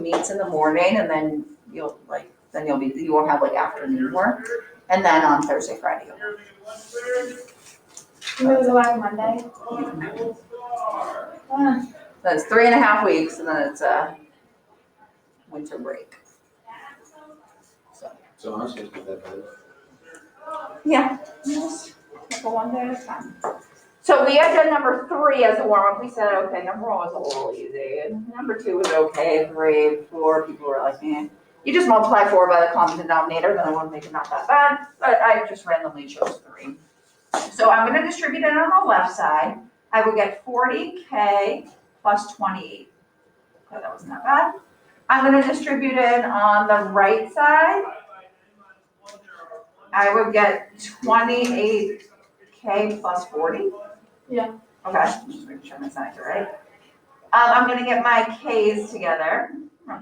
meets in the morning, and then you won't have like afternoon work, and then on Thursday, Friday. It was like Monday. That's 3.5 weeks, and then it's a winter break. So honestly, it's not that bad. Yeah, just take it one day at a time. So we had done number 3 as a warm-up. We said, okay, number 1 was a little easy. And number 2 was okay. 3, 4, people were like, eh. You just multiply 4 by the common denominator, then I want to make it not that bad. But I just randomly chose 3. So I'm going to distribute it on the left side. I would get 40K plus 28. Okay, that wasn't that bad. I'm going to distribute it on the right side. I would get 28K plus 40. Yeah. Okay, just making sure my signs are right. I'm gonna get my K's together.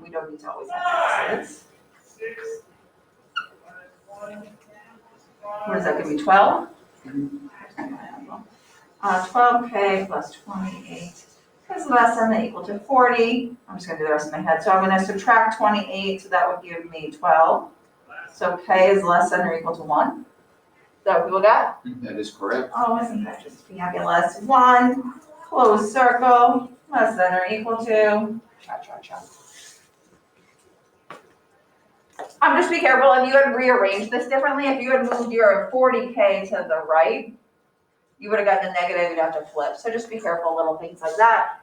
We don't need to always have X's. What does that give me, 12? 12K plus 28 is less than or equal to 40. I'm just gonna do the rest in my head. So I'm gonna subtract 28, so that would give me 12. So K is less than or equal to 1. Is that what people got? That is correct. Oh, isn't that just fabulous? 1, closed circle, less than or equal to, cha-cha-cha. Just be careful, if you had rearranged this differently, if you had moved your 40K to the right, you would have gotten a negative, you'd have to flip. So just be careful, little things like that.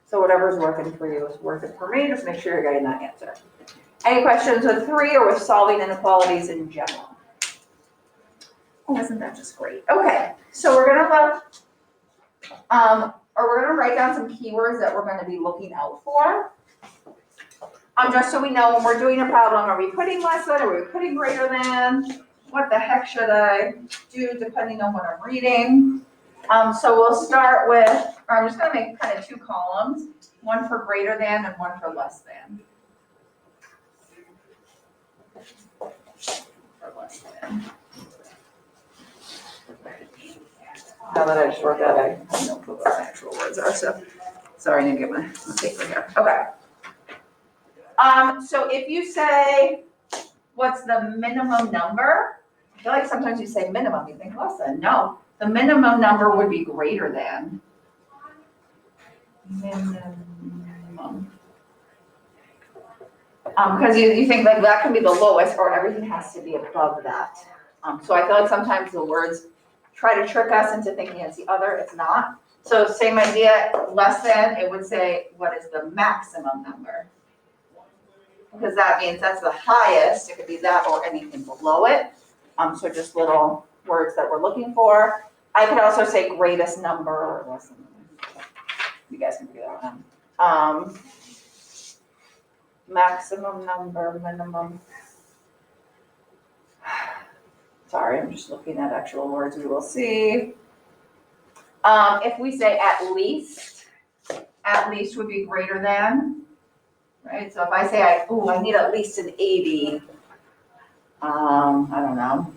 So whatever's working for you is working for me, just make sure you're getting that answer. Any questions with 3 or with solving inequalities in general? Oh, isn't that just great? Okay, so we're gonna look, we're gonna write down some keywords that we're gonna be looking out for. Just so we know when we're doing a problem, are we putting less than, are we putting greater than? What the heck should I do depending on what I'm reading? So we'll start with, I'm just gonna make kind of 2 columns, one for greater than and one for less than. For less than. Now that I just wrote that, I have no clue what the actual words are, so sorry, I didn't get my paper here. Okay. So if you say, what's the minimum number? I feel like sometimes you say minimum, you think less than. No, the minimum number would be greater than. Minimum. Because you think like that can be the lowest or everything has to be above that. So I feel like sometimes the words try to trick us into thinking it's the other, it's not. So same idea, less than, it would say, what is the maximum number? Because that means that's the highest, it could be that or anything below it. So just little words that we're looking for. I could also say greatest number or less than. You guys can figure that one out. Maximum number, minimum. Sorry, I'm just looking at actual words we will see. If we say at least would be greater than, right? So if I say, I need at least an 80, I don't know,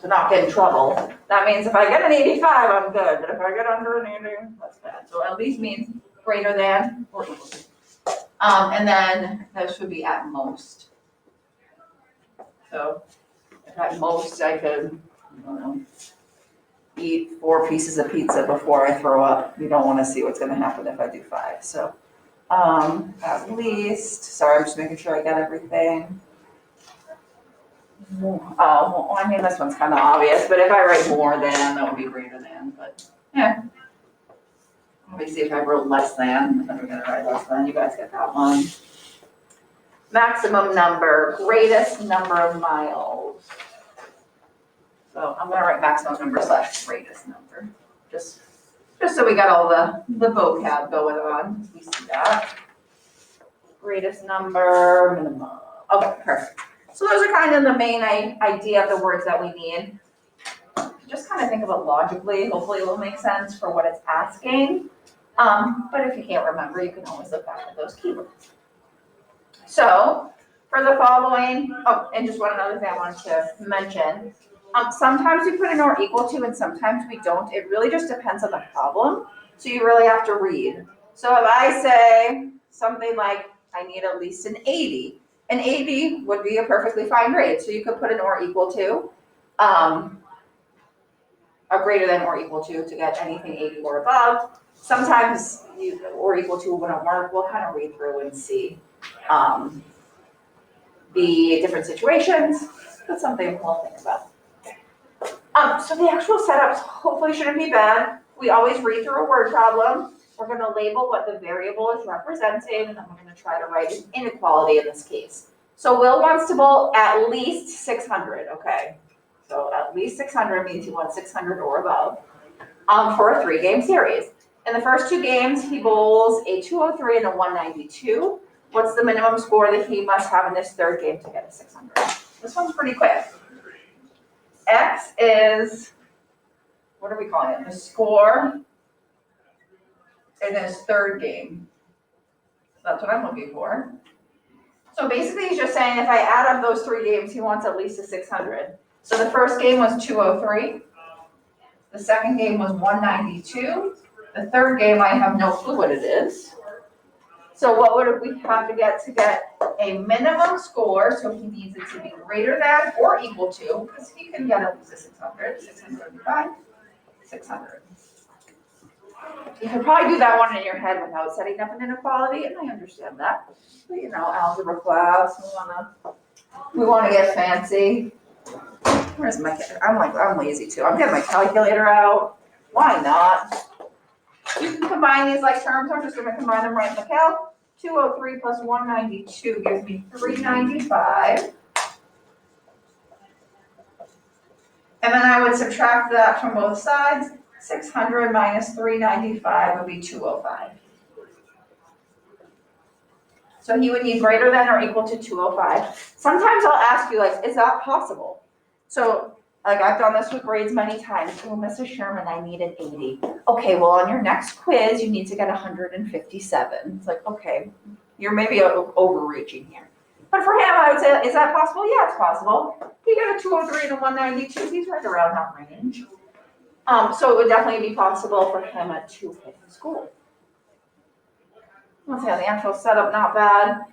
to not get in trouble. That means if I get an 85, I'm good, but if I get under an 80, that's bad. So at least means greater than or equal to. And then this would be at most. So if at most I could, I don't know, eat 4 pieces of pizza before I throw up. You don't want to see what's going to happen if I do 5. So at least, sorry, I'm just making sure I got everything. Oh, well, I mean, this one's kind of obvious, but if I write more than, that would be greater than, but yeah. Let me see if I wrote less than, then we're gonna write less than, you guys get that one. Maximum number, greatest number of miles. So I'm gonna write maximum number / greatest number, just so we got all the vocab going on, we see that. Greatest number, minimum, okay, perfect. So those are kind of the main idea of the words that we need. Just kind of think of it logically, hopefully it will make sense for what it's asking. But if you can't remember, you can always look back at those keywords. So for the following, and just one other thing I wanted to mention. Sometimes we put an or equal to and sometimes we don't. It really just depends on the problem. So you really have to read. So if I say something like, I need at least an 80. An 80 would be a perfectly fine grade, so you could put an or equal to, a greater than or equal to get anything 80 or above. Sometimes you, or equal to wouldn't work, we'll kind of read through and see the different situations, but something we'll think about. So the actual setups hopefully shouldn't be bad. We always read through a word problem. We're gonna label what the variable is representing, and then we're gonna try to write an inequality in this case. So Will wants to bowl at least 600, okay? So at least 600 means he wants 600 or above for a 3-game series. In the first 2 games, he bowls a 203 and a 192. What's the minimum score that he must have in this 3rd game to get a 600? This one's pretty quick. X is, what are we calling it? The score in his 3rd game. That's what I'm looking for. So basically he's just saying if I add up those 3 games, he wants at least a 600. So the first game was 203. The second game was 192. The 3rd game, I have no clue what it is. So what would we have to get a minimum score? So he needs it to be greater than or equal to, because he can get at least a 600. 675, 600. You could probably do that one in your head without setting up an inequality, and I understand that. But you know, algebra class, we wanna get fancy. Where's my, I'm lazy too. I'm getting my calculator out. Why not? You can combine these like terms. I'm just gonna combine them right in the calc. 203 plus 192 gives me 395. And then I would subtract that from both sides. 600 minus 395 would be 205. So he would need greater than or equal to 205. Sometimes I'll ask you, like, is that possible? So, like, I've done this with grades many times. Oh, Mrs. Sherman, I need an 80. Okay, well, on your next quiz, you need to get 157. It's like, okay, you're maybe overreaching here. But for him, I would say, is that possible? Yeah, it's possible. He got a 203 and a 192. He's right around that range. So it would definitely be possible for him to hit his goal. Let's see, on the actual setup, not bad.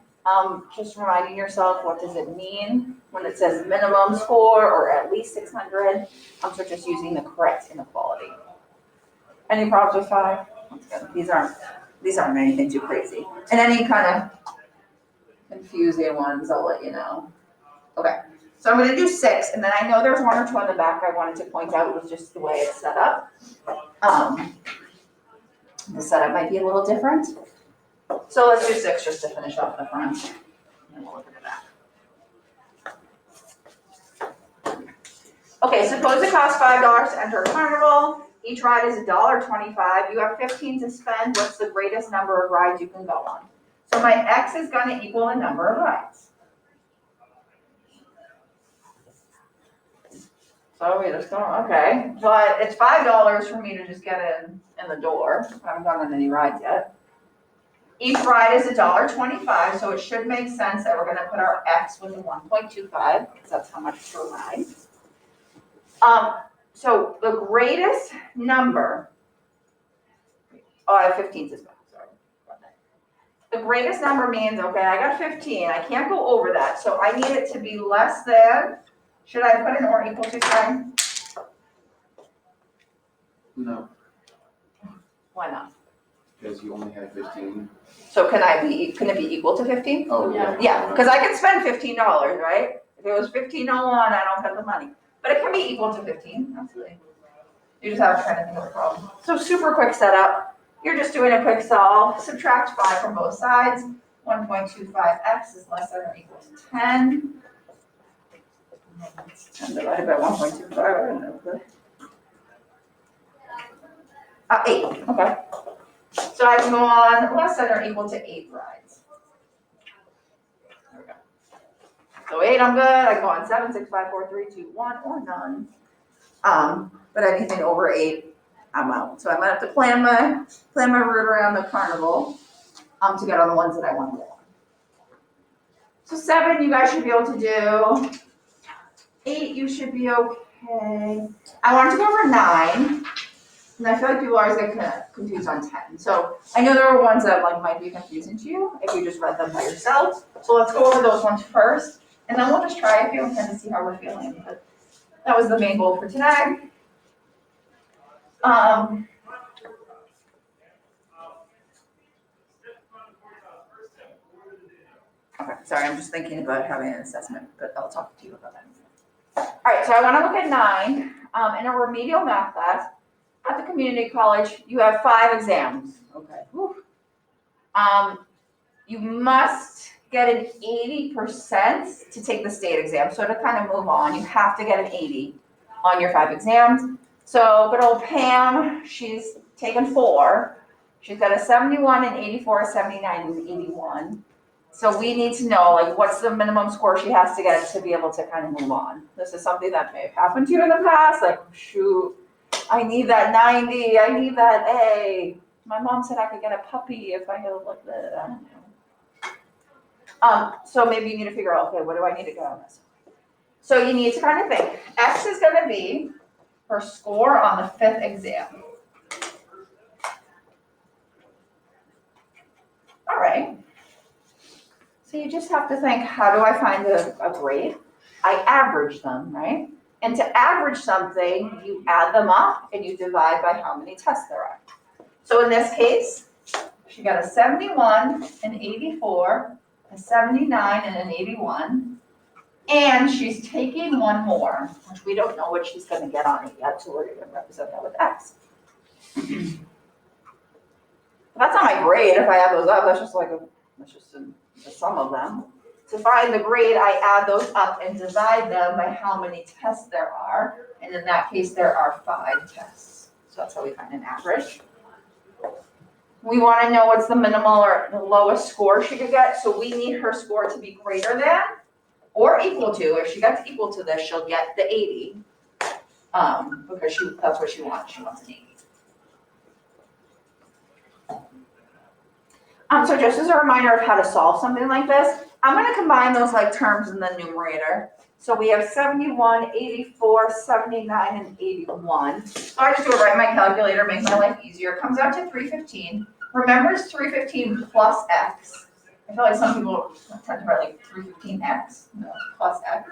Just reminding yourself, what does it mean when it says minimum score or at least 600? So just using the correct inequality. Any problems with 5? These aren't anything too crazy. And any kind of confusing ones, I'll let you know. Okay, so I'm gonna do 6, and then I know there's 1 or 2 on the back I wanted to point out. It was just the way it's set up. The setup might be a little different. So let's do 6 just to finish off the front. And then we'll look at the back. Okay, suppose it costs $5 to enter a carnival. Each ride is $1.25. You have 15 to spend. What's the greatest number of rides you can go on? So my X is gonna equal the number of rides. So we just go, okay, but it's $5 for me to just get in the door. I haven't gone on any rides yet. Each ride is $1.25, so it should make sense that we're gonna put our X with a 1.25, because that's how much per ride. So the greatest number, I have 15 to spend, sorry. The greatest number means, okay, I got 15, I can't go over that, so I need it to be less than, should I put an or equal to sign? No, Why not? because you only have 15. So can it be equal to 15? Oh, Yeah. Yeah, because I can spend $15, right? If it was $15.01, I don't have the money. But it can be equal to 15, absolutely. You just have to try to think of the problem. So super quick setup. You're just doing a quick solve. Subtract 5 from both sides. 1.25x is less than or equal to 10. 10 divided by 1.25, I don't know. 8, okay. So I can go on less than or equal to 8 rides. There we go. So 8, I'm good. I can go on 7, 6, 5, 4, 3, 2, 1, or none. But anything over 8, I'm out. So I'm gonna have to plan my route around the carnival to get on the ones that I want to go on. So 7, you guys should be able to do. 8, you should be okay. I wanted to go over 9. And I feel like people always get kind of confused on 10. So I know there are ones that like might be confusing to you if you just read them by yourself. So let's go over those ones first, and then we'll just try a few and kind of see how we're feeling. But that was the main goal for today. Okay, sorry, I'm just thinking about having an assessment, but I'll talk to you about that. All right, so I want to look at 9. In a remedial math class at the community college, you have 5 exams. Okay. Whew. You must get an 80% to take the state exam. So to kind of move on, you have to get an 80 on your 5 exams. So good old Pam, she's taken 4. She's got a 71, an 84, a 79, and an 81. So we need to know, like, what's the minimum score she has to get to be able to kind of move on. This is something that may have happened to you in the past, like, shoot, I need that 90, I need that A. My mom said I could get a puppy if I had like that, I don't know. So maybe you need to figure out, okay, what do I need to get on this? So you need to kind of think, X is gonna be her score on the 5th exam. All right. So you just have to think, how do I find a grade? I average them, right? And to average something, you add them up and you divide by how many tests there are. So in this case, she got a 71, an 84, a 79, and an 81. And she's taking one more, which we don't know what she's going to get on it yet, so we're going to represent that with X. That's not my grade if I add those up, that's just the sum of them. To find the grade, I add those up and divide them by how many tests there are. And in that case, there are 5 tests. So that's how we find an average. We want to know what's the minimal or the lowest score she could get. So we need her score to be greater than or equal to. If she gets equal to this, she'll get the 80. Because that's what she wants. She wants an 80. So just as a reminder of how to solve something like this, I'm going to combine those like terms in the numerator. So we have 71, 84, 79, and 81. So I just do it right in my calculator, makes my life easier. It comes out to 315. Remember, it's 315 plus X. I feel like some people tend to write like 315X, no, plus X.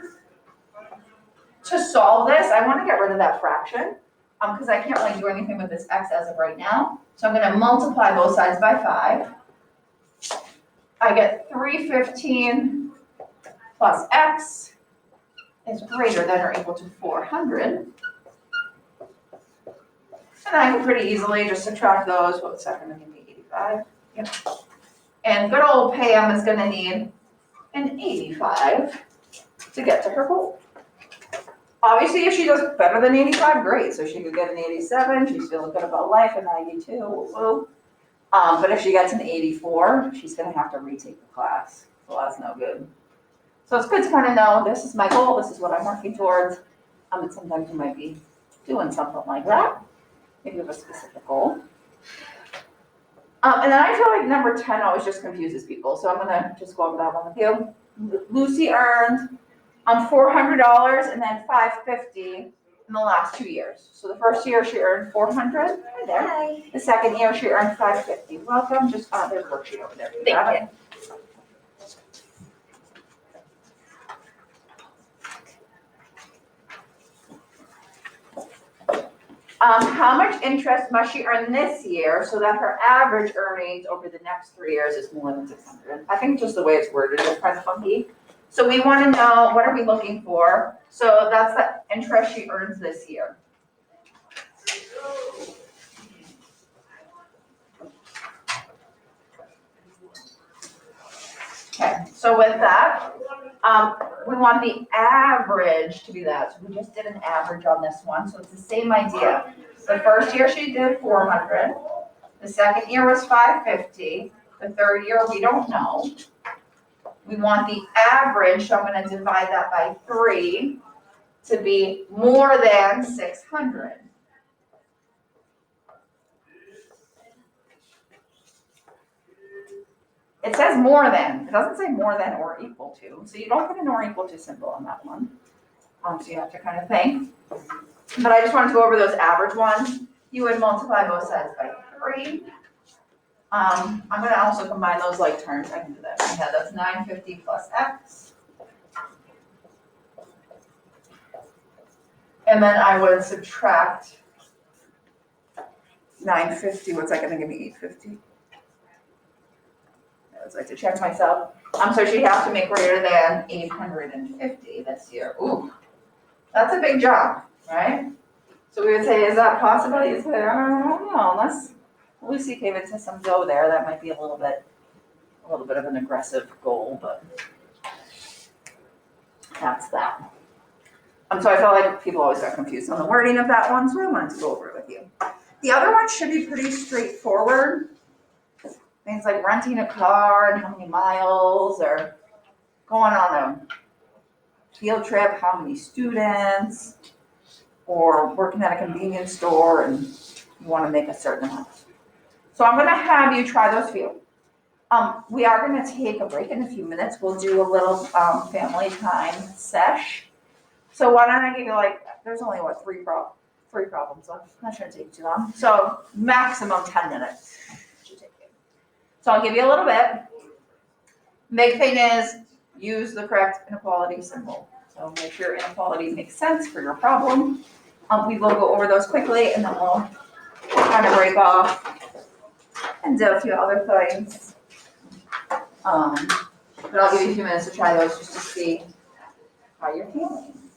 To solve this, I want to get rid of that fraction because I can't really do anything with this X as of right now. So I'm going to multiply both sides by 5. I get 315 plus X is greater than or equal to 400. And I can pretty easily just subtract those. What's that going to give me? 85. Yep. And good old Pam is going to need an 85 to get to her goal. Obviously, if she does better than 85, great. So she could get an 87. She's feeling good about life, a 92. Woo-woo. But if she gets an 84, she's going to have to retake the class. So that's no good. So it's good to kind of know, this is my goal, this is what I'm working towards. And sometimes you might be doing something like that if you have a specific goal. And then I feel like number 10 always just confuses people. So I'm going to just go over that one with you. Lucy earned $400 and then $550 in the last 2 years. So the first year she earned $400. Hi there. Hi. The second year she earned $550. Welcome. Just there's a worksheet over there. Thank you. How much interest must she earn this year so that her average earnings over the next 3 years is more than $600? I think just the way it's worded is kind of funky. So we want to know, what are we looking for? So that's the interest she earns this year. Okay, so with that, we want the average to be that. So we just did an average on this one, so it's the same idea. The first year she did 400. The second year was 550. The third year, we don't know. We want the average, so I'm going to divide that by 3 to be more than 600. It says more than. It doesn't say more than or equal to. So you don't put an or equal to symbol on that one. So you have to kind of think. But I just wanted to go over those average ones. you would multiply both sides by 3. I'm gonna also combine those like terms, I can do that in my head, that's 950 plus x. And then I would subtract 950, what's that gonna give me, 850? I always like to check myself. So she'd have to make greater than 850 this year. Ooh, that's a big job, right? So we would say, is that possible? You say, I don't know, unless Lucy came into some dough there, that might be a little bit of an aggressive goal, but that's that. So I felt like people always got confused on the wording of that one, so I wanted to go over it with you. The other one should be pretty straightforward. Things like renting a car and how many miles, or going on a field trip, how many students, or working at a convenience store and you want to make a certain amount. So I'm going to have you try those few. We are going to take a break in a few minutes. We'll do a little family time sesh. So why don't I give you there's only three problems left. That shouldn't take too long. So maximum 10 minutes. Should take you. So I'll give you a little bit. Big thing is use the correct inequality symbol. So make sure inequality makes sense for your problem. We will go over those quickly and then we'll kind of break off and do a few other things. But I'll give you a few minutes to try those just to see how you're feeling.